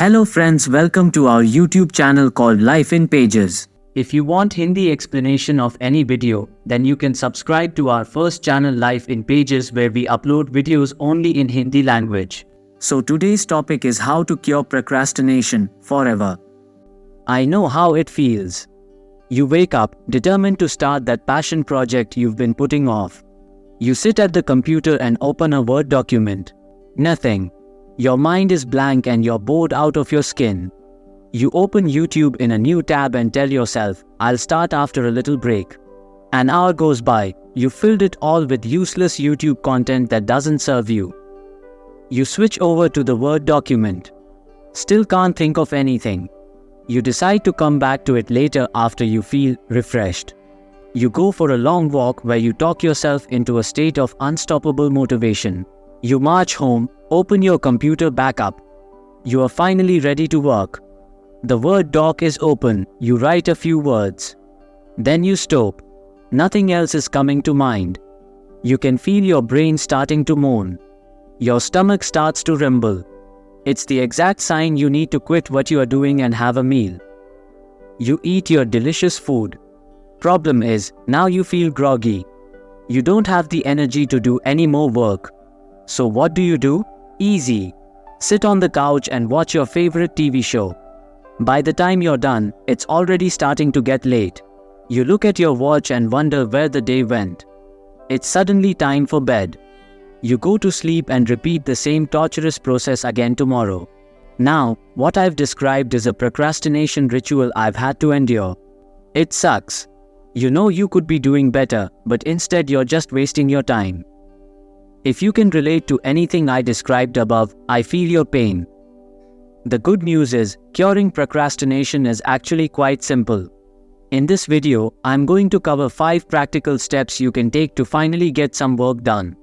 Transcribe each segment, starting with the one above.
Hello friends, welcome to our YouTube channel called Life in Pages. If you want Hindi explanation of any video, then you can subscribe to our first channel Life in Pages where we upload videos only in Hindi language. So today's topic is how to cure procrastination forever. I know how it feels. You wake up determined to start that passion project you've been putting off. You sit at the computer and open a Word document. Nothing. Your mind is blank and you're bored out of your skin. You open YouTube in a new tab and tell yourself, I'll start after a little break. An hour goes by, you filled it all with useless YouTube content that doesn't serve you. You switch over to the Word document. Still can't think of anything. You decide to come back to it later after you feel refreshed. You go for a long walk where you talk yourself into a state of unstoppable motivation. You march home, open your computer back up. You are finally ready to work. The Word doc is open, you write a few words. Then you stop. Nothing else is coming to mind. You can feel your brain starting to moan. Your stomach starts to rumble. It's the exact sign you need to quit what you are doing and have a meal. You eat your delicious food. Problem is, now you feel groggy. You don't have the energy to do any more work. So what do? Easy. Sit on the couch and watch your favorite TV show. By the time you're done, it's already starting to get late. You look at your watch and wonder where the day went. It's suddenly time for bed. You go to sleep and repeat the same torturous process again tomorrow. Now, what I've described is a procrastination ritual I've had to endure. It sucks. You know you could be doing better, but instead you're just wasting your time. If you can relate to anything I described above, I feel your pain. The good news is, curing procrastination is actually quite simple. In this video, I'm going to cover 5 practical steps you can take to finally get some work done.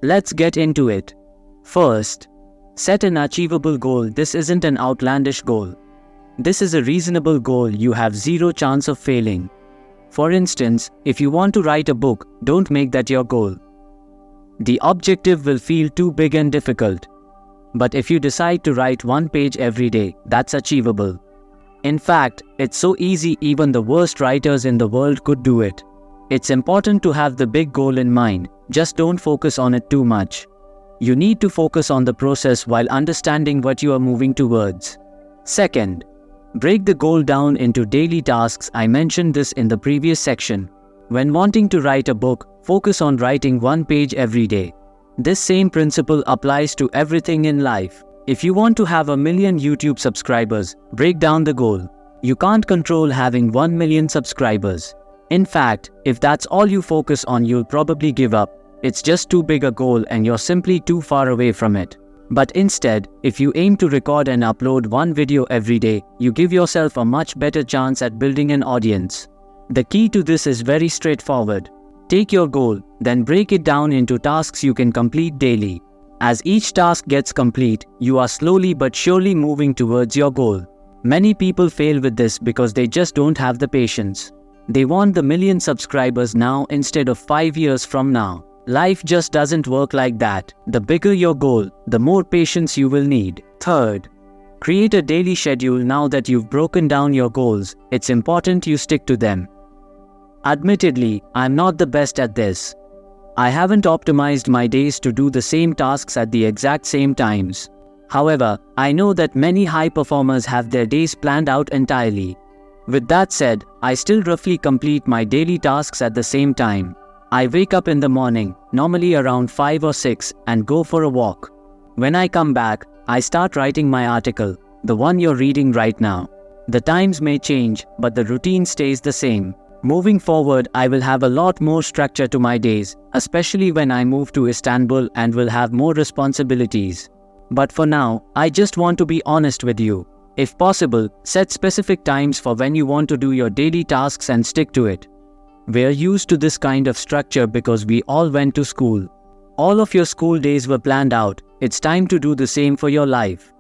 Let's get into it. First, set an achievable goal. This isn't an outlandish goal. This is a reasonable goal you have zero chance of failing. For instance, if you want to write a book, don't make that your goal. The objective will feel too big and difficult. But if you decide to write 1 page every day, that's achievable. In fact, it's so easy even the worst writers in the world could do it. It's important to have the big goal in mind, just don't focus on it too much. You need to focus on the process while understanding what you are moving towards. Second, break the goal down into daily tasks. I mentioned this in the previous section. When wanting to write a book, focus on writing 1 page every day. This same principle applies to everything in life. If you want to have 1 million YouTube subscribers, break down the goal. You can't control having 1 million subscribers. In fact, if that's all you focus on, you'll probably give up. It's just too big a goal and you're simply too far away from it. But instead, if you aim to record and upload 1 video every day, you give yourself a much better chance at building an audience. The key to this is very straightforward. Take your goal, then break it down into tasks you can complete daily. As each task gets complete, you are slowly but surely moving towards your goal. Many people fail with this because they just don't have the patience. They want the 1 million subscribers now instead of 5 years from now. Life just doesn't work like that. The bigger your goal, the more patience you will need. Third, create a daily schedule. Now that you've broken down your goals, it's important you stick to them. Admittedly, I'm not the best at this. I haven't optimized my days to do the same tasks at the exact same times. However, I know that many high performers have their days planned out entirely. With that said, I still roughly complete my daily tasks at the same time. I wake up in the morning, normally around 5 or 6, and go for a walk. When I come back, I start writing my article, the one you're reading right now. The times may change, but the routine stays the same. Moving forward, I will have a lot more structure to my days, especially when I move to Istanbul and will have more responsibilities. But for now, I just want to be honest with you. If possible, set specific times for when you want to do your daily tasks and stick to it. We're used to this kind of structure because we all went to school. All of your school days were planned out. It's time to do the same for your life.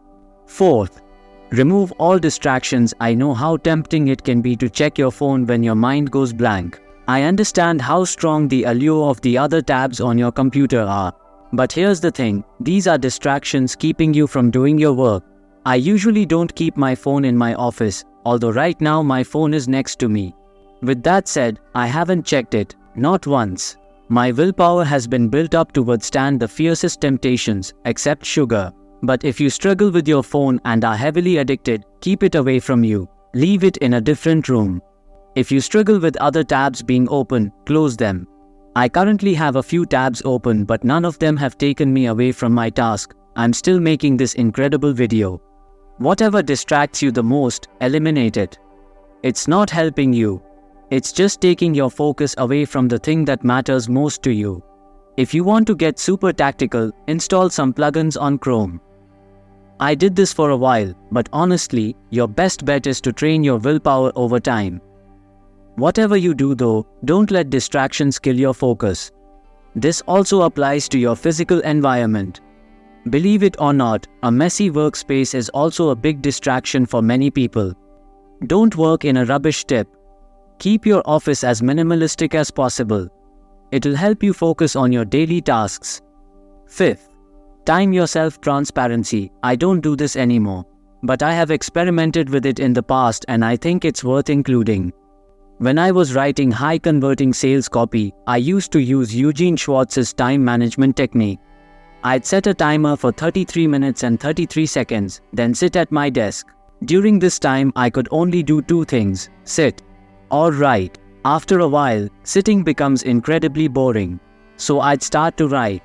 Fourth, remove all distractions. I know how tempting it can be to check your phone when your mind goes blank. I understand how strong the allure of the other tabs on your computer are. But here's the thing, these are distractions keeping you from doing your work. I usually don't keep my phone in my office, although right now my phone is next to me. With that said, I haven't checked it, not once. My willpower has been built up to withstand the fiercest temptations, except sugar. But if you struggle with your phone and are heavily addicted, keep it away from you. Leave it in a different room. If you struggle with other tabs being open, close them. I currently have a few tabs open, but none of them have taken me away from my task. I'm still making this incredible video. Whatever distracts you the most, eliminate it. It's not helping you. It's just taking your focus away from the thing that matters most to you. If you want to get super tactical, install some plugins on Chrome. I did this for a while, but honestly, your best bet is to train your willpower over time. Whatever you do though, don't let distractions kill your focus. This also applies to your physical environment. Believe it or not, a messy workspace is also a big distraction for many people. Don't work in a rubbish tip. Keep your office as minimalistic as possible. It'll help you focus on your daily tasks. 5th, time yourself transparency. I don't do this anymore, but I have experimented with it in the past and I think it's worth including. When I was writing high-converting sales copy, I used to use Eugene Schwartz's time management technique. I'd set a timer for 33 minutes and 33 seconds, then sit at my desk. During this time, I could only do two things: sit or write. After a while, sitting becomes incredibly boring, so I'd start to write.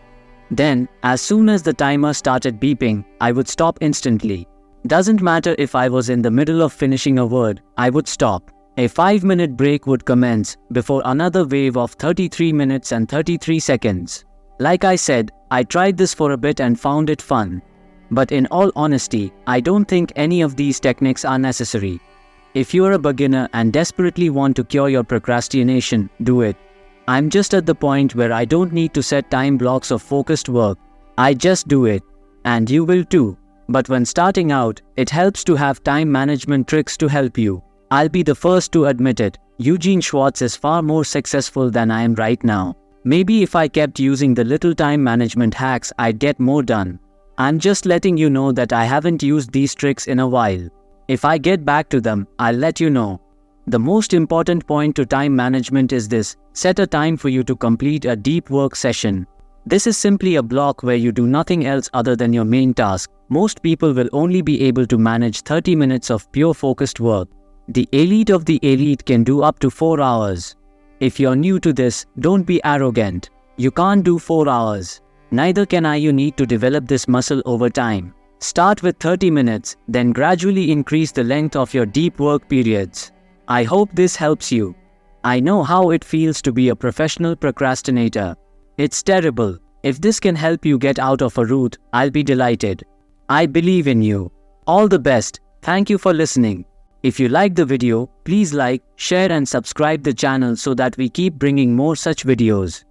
Then, as soon as the timer started beeping, I would stop instantly. Doesn't matter if I was in the middle of finishing a word, I would stop. A 5-minute break would commence before another wave of 33 minutes and 33 seconds. Like I said, I tried this for a bit and found it fun. But in all honesty, I don't think any of these techniques are necessary. If you're a beginner and desperately want to cure your procrastination, do it. I'm just at the point where I don't need to set time blocks of focused work. I just do it. And you will too. But when starting out, it helps to have time management tricks to help you. I'll be the first to admit it, Eugene Schwartz is far more successful than I am right now. Maybe if I kept using the little time management hacks, I'd get more done. I'm just letting you know that I haven't used these tricks in a while. If I get back to them, I'll let you know. The most important point to time management is this: set a time for you to complete a deep work session. This is simply a block where you do nothing else other than your main task. Most people will only be able to manage 30 minutes of pure focused work. The elite of the elite can do up to 4 hours. If you're new to this, don't be arrogant. You can't do 4 hours. Neither can I. You need to develop this muscle over time. Start with 30 minutes, then gradually increase the length of your deep work periods. I hope this helps you. I know how it feels to be a professional procrastinator. It's terrible. If this can help you get out of a rut, I'll be delighted. I believe in you. All the best. Thank you for listening. If you liked the video, please like, share and subscribe the channel so that we keep bringing more such videos.